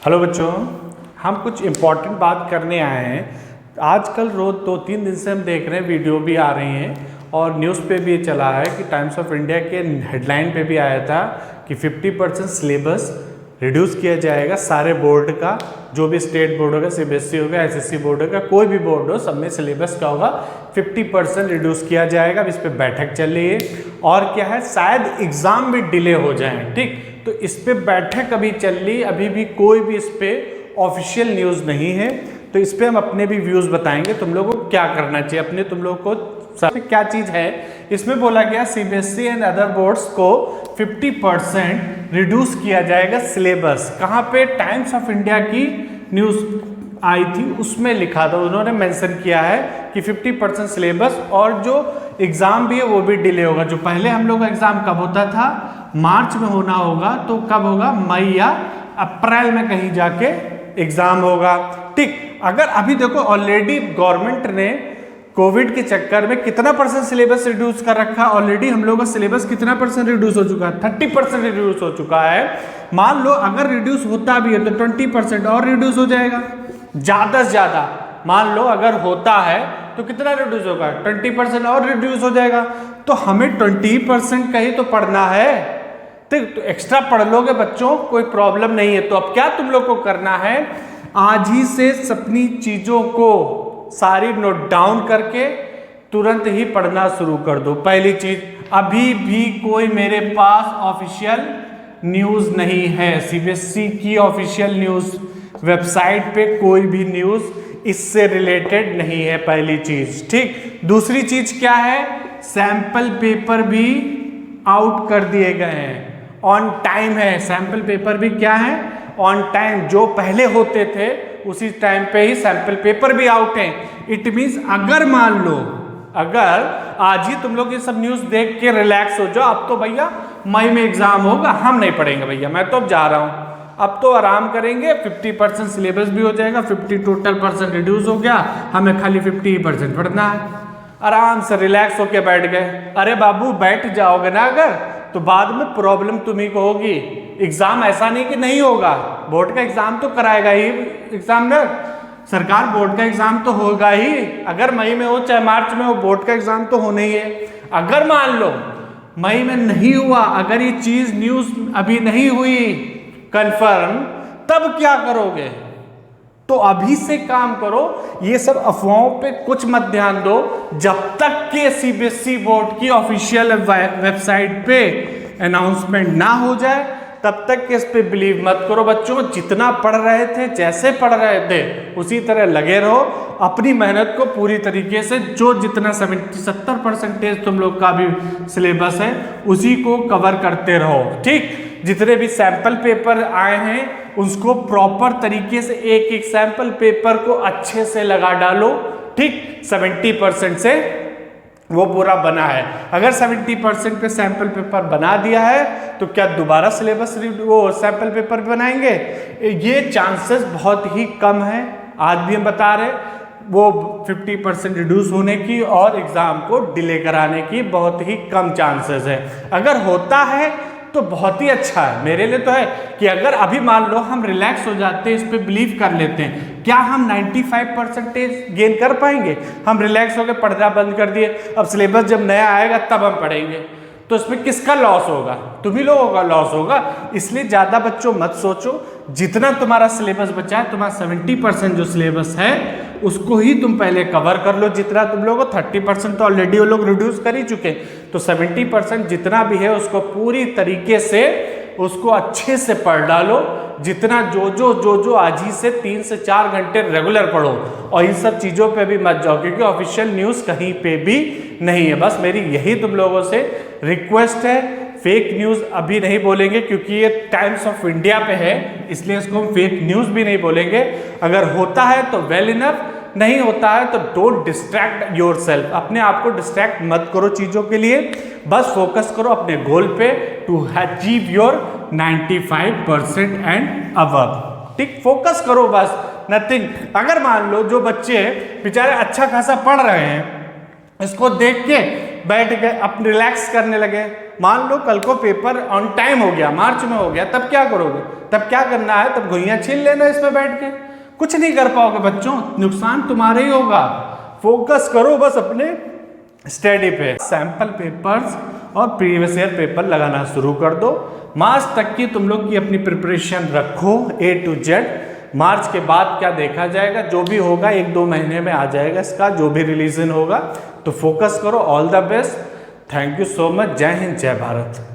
Hello बच्चों, हम कुछ इम्पॉर्टेंट बात करने आए हैं। आजकल रोज़ 2-3 दिन से हम देख रहे हैं, वीडियो भी आ रही हैं और न्यूज़ पे भी चला है कि टाइम्स ऑफ इंडिया के हेडलाइन पे भी आया था कि 50% सिलेबस रिड्यूस किया जाएगा सारे बोर्ड का, जो भी स्टेट बोर्ड होगा, सीबीएसई होगा, एसएससी बोर्ड होगा, कोई भी बोर्ड हो, सब में सिलेबस क्या होगा 50% रिड्यूस किया जाएगा। अब इस पर बैठक चल रही है और क्या है, शायद एग्ज़ाम भी डिले हो जाए। ठीक, तो इस पे बैठक अभी चल रही, अभी भी कोई भी इस पे ऑफिशियल न्यूज़ नहीं है। तो इस पे हम अपने भी व्यूज़ बताएंगे, तुम लोगों को क्या करना चाहिए, अपने तुम लोग को क्या चीज़ है। इसमें बोला गया सीबीएसई एंड अदर बोर्ड्स को 50% रिड्यूस किया जाएगा सिलेबस। कहाँ पे? टाइम्स ऑफ इंडिया की न्यूज़ आई थी, उसमें लिखा था, उन्होंने मेंशन किया है कि 50% सिलेबस, और जो एग्ज़ाम भी है वो भी डिले होगा। जो पहले हम लोग का एग्ज़ाम कब होता था, मार्च में होना होगा, तो कब होगा, मई या अप्रैल में कहीं जाके एग्ज़ाम होगा। ठीक, अगर अभी देखो ऑलरेडी गवर्नमेंट ने कोविड के चक्कर में कितना % सिलेबस रिड्यूस कर रखा है। ऑलरेडी हम लोगों का सिलेबस कितना % रिड्यूस हो चुका है, 30% रिड्यूस हो चुका है। मान लो अगर रिड्यूस होता भी है तो 20% और रिड्यूस हो जाएगा, ज़्यादा से ज़्यादा। मान लो अगर होता है तो कितना रिड्यूस होगा, 20% और रिड्यूस हो जाएगा। तो हमें 20% का ही तो पढ़ना है, तो एक्स्ट्रा पढ़ लोगे बच्चों, कोई प्रॉब्लम नहीं है। तो अब क्या तुम लोग को करना है, आज ही से अपनी चीज़ों को सारी नोट डाउन करके तुरंत ही पढ़ना शुरू कर दो। पहली चीज़, अभी भी कोई मेरे पास ऑफिशियल न्यूज़ नहीं है, सीबीएसई की ऑफिशियल न्यूज़ वेबसाइट पे कोई भी न्यूज़ इससे रिलेटेड नहीं है, पहली चीज़। ठीक, दूसरी चीज़ क्या है, सैंपल पेपर भी आउट कर दिए गए हैं, ऑन टाइम है। सैंपल पेपर भी क्या है, ऑन टाइम, जो पहले होते थे उसी टाइम पे ही सैंपल पेपर भी आउट है। इट मीन्स अगर मान लो, अगर आज ही तुम लोग ये सब न्यूज़ देख के रिलैक्स हो जाओ, अब तो भैया मई में एग्जाम होगा, हम नहीं पढ़ेंगे भैया, मैं तो अब जा रहा हूँ, अब तो आराम करेंगे, 50% सिलेबस भी हो जाएगा, 50 टोटल % रिड्यूस हो गया, हमें खाली 50% पढ़ना है, आराम से रिलैक्स होके बैठ गए। अरे बाबू बैठ जाओगे ना अगर, तो बाद में प्रॉब्लम तुम्ही को होगी। एग्जाम ऐसा नहीं कि नहीं होगा, बोर्ड का एग्जाम तो कराएगा ही एग्जामिनर, सरकार बोर्ड का एग्जाम तो होगा ही, अगर मई में हो चाहे मार्च में हो, बोर्ड का एग्जाम तो होना ही है। अगर मान लो मई में नहीं हुआ, अगर ये चीज न्यूज अभी नहीं हुई कंफर्म, तब क्या करोगे? तो अभी से काम करो, ये सब अफवाहों पे कुछ मत ध्यान दो। जब तक के सीबीएसई बोर्ड की ऑफिशियल वेबसाइट पे अनाउंसमेंट ना हो जाए, तब तक के इस पे बिलीव मत करो। बच्चों जितना पढ़ रहे थे, जैसे पढ़ रहे थे, उसी तरह लगे रहो, अपनी मेहनत को पूरी तरीके से, जो जितना 70% तुम लोग का भी सिलेबस है उसी को कवर करते रहो। ठीक, जितने भी सैंपल पेपर आए हैं उसको प्रॉपर तरीके से, एक एक सैंपल पेपर को अच्छे से लगा डालो। ठीक, 70% से वो पूरा बना है। अगर 70% पे सैंपल पेपर बना दिया है तो क्या दोबारा सिलेबस वो सैंपल पेपर बनाएंगे? ये चांसेस बहुत ही कम है। आज भी हम बता रहे, वो 50% रिड्यूस होने की और एग्जाम को डिले कराने की बहुत ही कम चांसेस है। अगर होता है तो बहुत ही अच्छा है, मेरे लिए तो है कि अगर अभी मान लो हम रिलैक्स हो जाते हैं, इस पे बिलीव कर लेते हैं, क्या हम 95% गेन कर पाएंगे? हम रिलैक्स होकर पढ़ना बंद कर दिए, अब सिलेबस जब नया आएगा तब हम पढ़ेंगे, तो इसमें किसका लॉस होगा? तुम्ही लोगों का लॉस होगा। इसलिए ज़्यादा बच्चों मत सोचो, जितना तुम्हारा सिलेबस बचा है, तुम्हारा 70% जो सिलेबस है उसको ही तुम पहले कवर कर लो। जितना तुम लोगों को 30% तो ऑलरेडी वो लोग रिड्यूस कर ही चुके, तो 70% जितना भी है उसको पूरी तरीके से, उसको अच्छे से पढ़ डालो। जितना जो आज ही से 3 से 4 घंटे रेगुलर पढ़ो, और इन सब चीज़ों पे भी मत जाओ, क्योंकि ऑफिशियल न्यूज़ कहीं पे भी नहीं है। बस मेरी यही तुम लोगों से रिक्वेस्ट है। फेक न्यूज़ अभी नहीं बोलेंगे क्योंकि ये टाइम्स ऑफ इंडिया पे है, इसलिए इसको हम फेक न्यूज़ भी नहीं बोलेंगे। अगर होता है तो वेल इनफ, नहीं होता है तो डोंट डिस्ट्रैक्ट योरसेल्फ, अपने आप को डिस्ट्रैक्ट मत करो चीज़ों के लिए, बस फोकस करो अपने गोल पे, to achieve your 95% and above. ठीक, फोकस करो बस, नथिंग। अगर मान लो जो बच्चे बेचारे अच्छा खासा पढ़ रहे हैं, इसको देख के बैठ गए, अब रिलैक्स करने लगे। मान लो कल को पेपर ऑन टाइम हो गया, मार्च में हो गया, तब क्या करोगे? तब क्या करना है? तब घुइयां छीन लेना इसमें बैठ के, कुछ नहीं कर पाओगे बच्चों, नुकसान तुम्हारे ही होगा। फोकस करो बस अपने स्टडी पे। सैंपल पेपर्स और प्रीवियस ईयर पेपर लगाना शुरू कर दो। मार्च तक की तुम लोग की अपनी प्रिपरेशन रखो A to Z। मार्च के बाद क्या देखा जाएगा, जो भी होगा 1-2 महीने में आ जाएगा इसका जो भी रिलीजन होगा। तो फोकस करो। All the best. Thank you so much. जय हिंद, जय भारत।